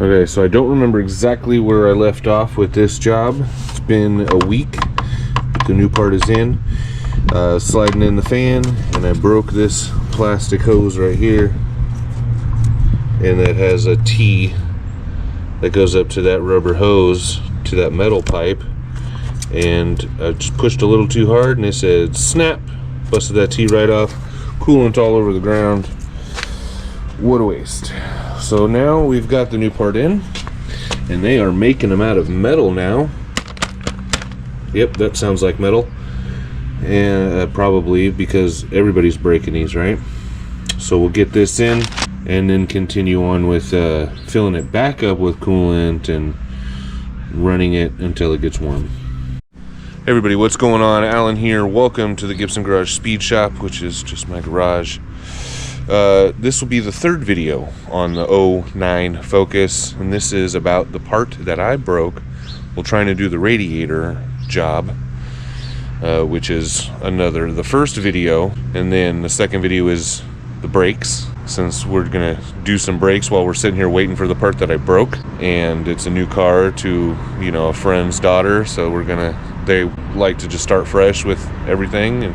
Okay, so I don't remember exactly where I left off with this job. It's been a week. The new part is in. Sliding in the fan, and I broke this plastic hose right here. And it has a T that goes up to that rubber hose, to that metal pipe. And I just pushed a little too hard, and it said snap. Busted that T right off. Coolant all over the ground. What a waste. So now we've got the new part in, and they are making them out of metal now. Yep, that sounds like metal. And probably because everybody's breaking these, right? So we'll get this in and then continue on with filling it back up with coolant and running it until it gets warm. Hey everybody, what's going on? Alan here. Welcome to the Gibson Garage Speed Shop, which is just my garage. This will be the third video on the 09 Focus, and this is about the part that I broke while trying to do the radiator job, which is the first video, and then the second video is the brakes, since we're gonna do some brakes while we're sitting here waiting for the part that I broke. And it's a new car to, you know, a friend's daughter, so they like to just start fresh with everything. And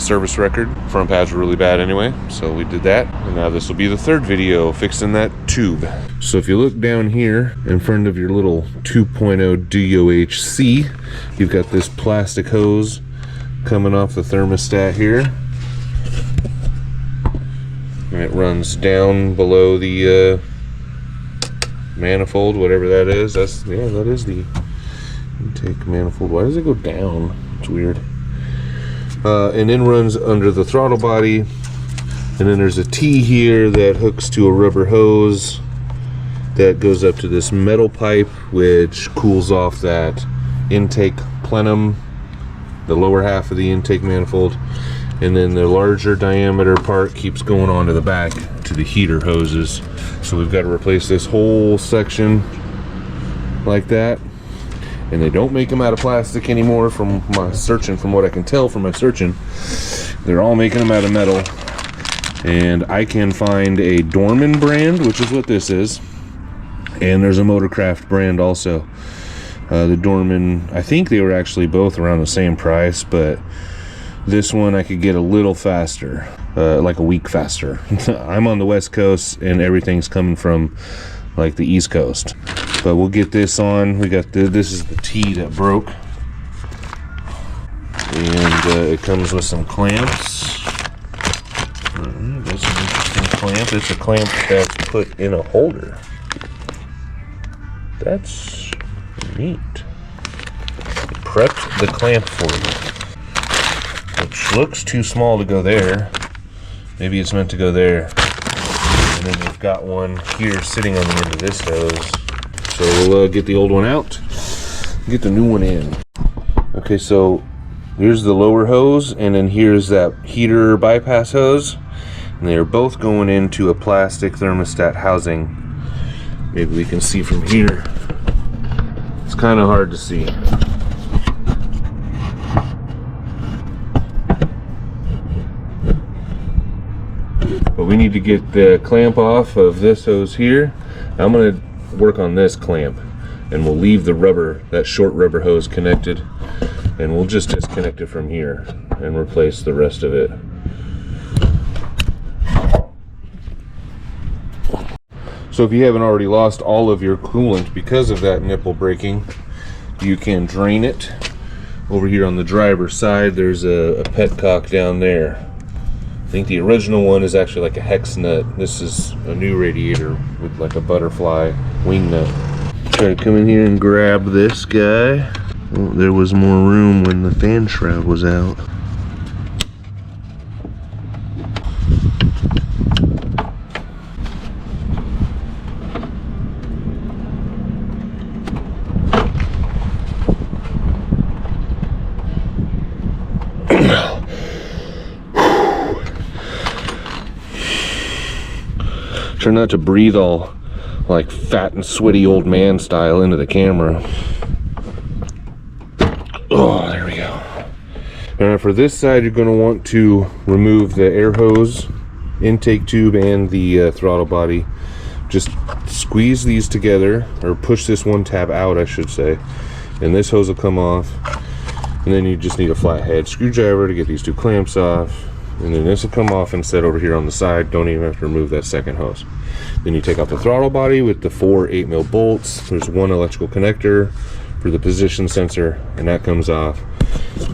service record, front pads were really bad anyway, so we did that. And now this will be the third video fixing that tube. So if you look down here in front of your little 2.0 DOHC, you've got this plastic hose coming off the thermostat here, and it runs down below the manifold, whatever that is. That is the intake manifold. Why does it go down? It's weird. And then runs under the throttle body, and then there's a T here that hooks to a rubber hose that goes up to this metal pipe, which cools off that intake plenum, the lower half of the intake manifold, and then the larger diameter part keeps going on to the back to the heater hoses. So we've got to replace this whole section like that. And they don't make them out of plastic anymore from my searching, from what I can tell from my searching. They're all making them out of metal. And I can find a Dorman brand, which is what this is. And there's a Motorcraft brand also. The Dorman, I think they were actually both around the same price, but this one I could get a little faster, like a week faster. I'm on the West Coast and everything's coming from like the East Coast. But we'll get this on. We got this is the T that broke, and it comes with some clamps. This is an interesting clamp. It's a clamp that's put in a holder. That's neat. It prepped the clamp for you, which looks too small to go there. Maybe it's meant to go there. And then we've got one here sitting on the end of this hose. So we'll get the old one out, get the new one in. Okay, so here's the lower hose, and then here's that heater bypass hose, and they are both going into a plastic thermostat housing. Maybe we can see from here. It's kind of hard to see. But we need to get the clamp off of this hose here. I'm gonna work on this clamp, and we'll leave the rubber, that short rubber hose connected, and we'll just disconnect it from here and replace the rest of it. So if you haven't already lost all of your coolant because of that nipple breaking, you can drain it. Over here on the driver's side, there's a petcock down there. I think the original one is actually like a hex nut. This is a new radiator with like a butterfly wing nut. Try to come in here and grab this guy. Oh, there was more room when the fan shroud was out. Try not to breathe all like fat and sweaty old man style into the camera. Oh, there we go. Now for this side, you're going to want to remove the air hose, intake tube, and the throttle body just squeeze these together, or push this one tab out I should say, and this hose will come off, and then you just need a flathead screwdriver to get these two clamps off, and then this will come off and set over here on the side. Don't even have to remove that second hose. Then you take out the throttle body with the 4 8mm bolts. There's one electrical connector for the position sensor, and that comes off,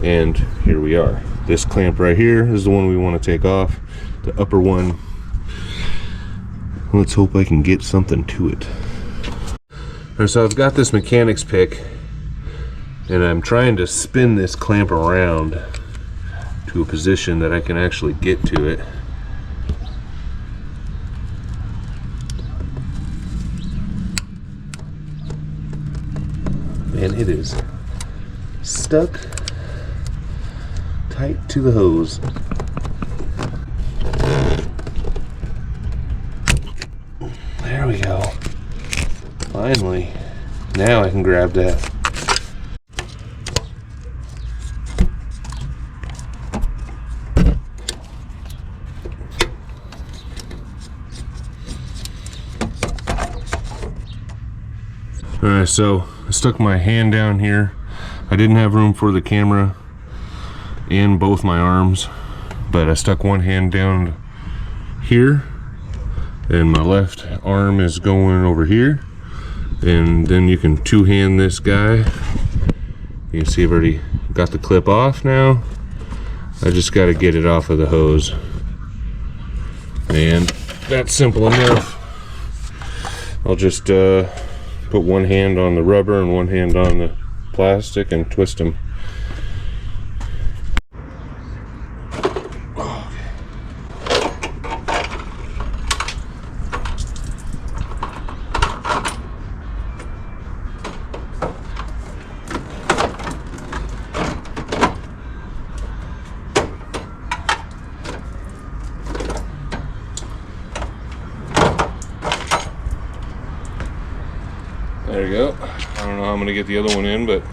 and here we are. This clamp right here is the one we want to take off, the upper one. Let's hope I can get something to it. Alright, so I've got this mechanics pick, and I'm trying to spin this clamp around to a position that I can actually get to it. And it is stuck tight to the hose. There we go. Finally. Now I can grab that. Alright, so I stuck my hand down here. I didn't have room for the camera and both my arms, but I stuck one hand down here, and my left arm is going over here, and then you can two-hand this guy. You can see I've already got the clip off now. I just got to get it off of the hose, and that's simple enough. I'll just put one hand on the rubber and one hand on the plastic and twist them. There you go. I don't know how I'm gonna get the other one in, but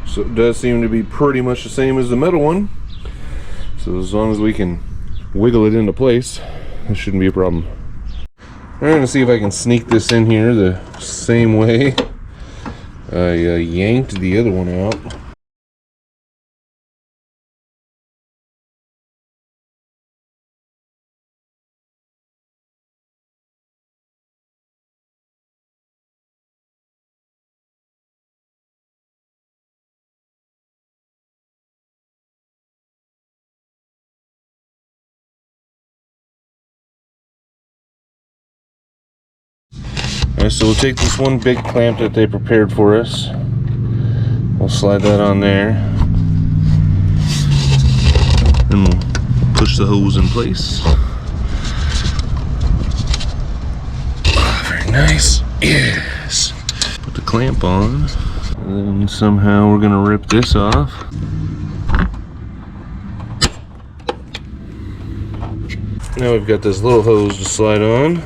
so it does seem to be pretty much the same as the metal one. So as long as we can wiggle it into place, it shouldn't be a problem. I'm gonna see if I can sneak this in here the same way I yanked the other one out. Alright, so we'll take this one big clamp that they prepared for us. We'll slide that on there. And we'll push the hose in place. Oh, very nice. Yes. Put the clamp on. And then somehow we're going to rip this off. Now we've got this little hose to slide on.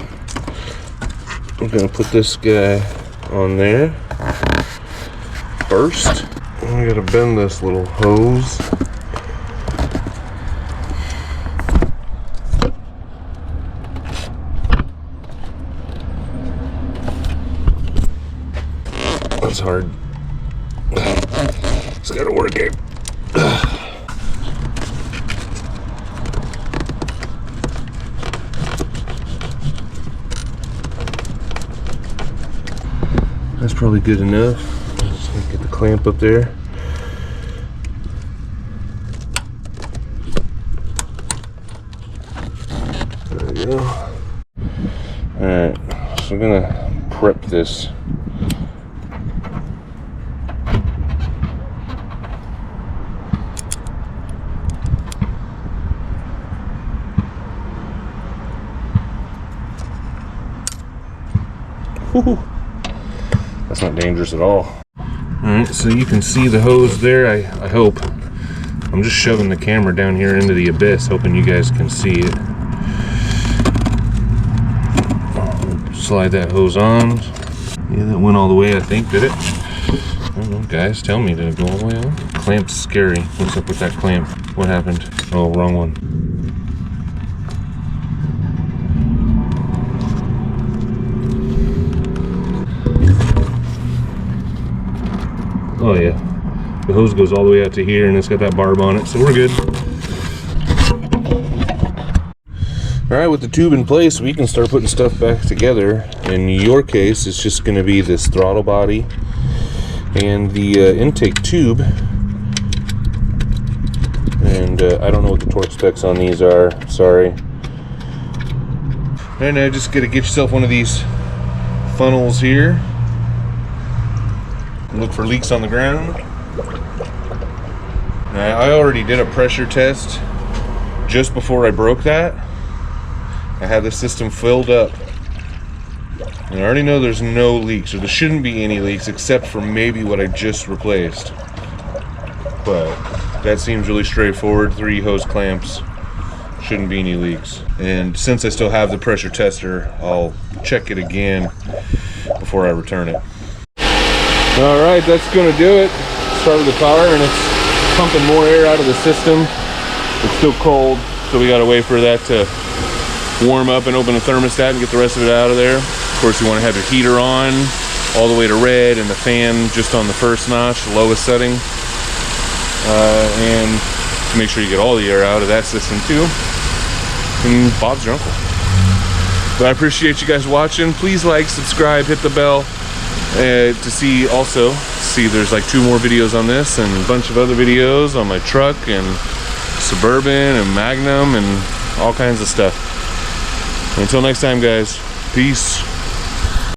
I'm gonna put this guy on there first. I gotta bend this little hose. That's hard. It's gotta work, Gabe. That's probably good enough. Just get the clamp up there. There we go. Alright, so I'm gonna prep this. Woohoo! That's not dangerous at all. Alright, so you can see the hose there, I hope. I'm just shoving the camera down here into the abyss, hoping you guys can see it. Slide that hose on. Yeah, that went all the way, I think, did it? I don't know, guys, tell me, did it go all the way on? Clamp's scary. What's up with that clamp? What happened? Oh, wrong one. Oh yeah, the hose goes all the way out to here and it's got that barb on it, so we're good. All right, with the tube in place, we can start putting stuff back together. In your case, it's just going to be this throttle body and the intake tube. And I don't know what the torque specs on these are, sorry. And now just gotta get yourself one of these funnels here. Look for leaks on the ground. Now, I already did a pressure test just before I broke that. I had the system filled up. And I already know there's no leaks, or there shouldn't be any leaks except for maybe what I just replaced. But that seems really straightforward. 3 hose clamps, shouldn't be any leaks. And since I still have the pressure tester, I'll check it again before I return it. All right, that's gonna do it. Start with the car and it's pumping more air out of the system. It's still cold, so we gotta wait for that to warm up and open the thermostat and get the rest of it out of there. Of course, you wanna have your heater on all the way to red and the fan just on the first notch, the lowest setting. And to make sure you get all the air out of that system too. And Bob's your uncle. But I appreciate you guys watching. Please like, subscribe, hit the bell to see there's like 2 more videos on this and a bunch of other videos on my truck and Suburban and Magnum and all kinds of stuff. Until next time, guys, peace.